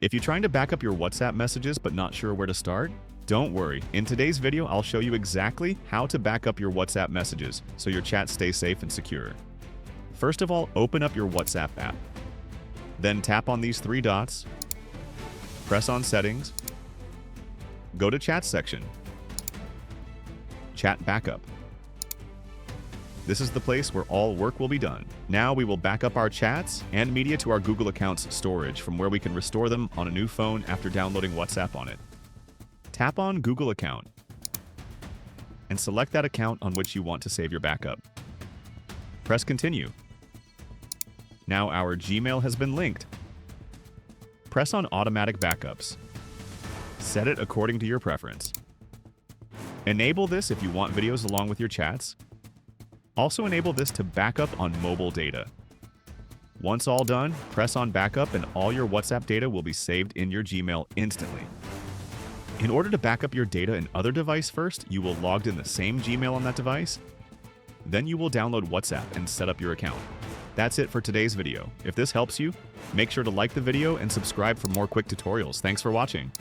If you're trying to back up your WhatsApp messages but not sure where to start, don't worry. In today's video, I'll show you exactly how to back up your WhatsApp messages so your chat stays safe and secure. First of all, open up your WhatsApp app. Then tap on these three dots, press on Settings, go to Chat section, Chat Backup. This is the place where all work will be done. Now we will back up our chats and media to our Google account's storage, from where we can restore them on a new phone after downloading WhatsApp on it. Tap on Google account and select that account on which you want to save your backup. Press Continue. Now our Gmail has been linked. Press on Automatic Backups. Set it according to your preference. Enable this if you want videos along with your chats. Also enable this to back up on mobile data. Once all done, press on Backup and all your WhatsApp data will be saved in your Gmail instantly. In order to back up your data in other device first, you will log in the same Gmail on that device. Then you will download WhatsApp and set up your account. That's it for today's video. If this helps you, make sure to like the video and subscribe for more quick tutorials. Thanks for watching.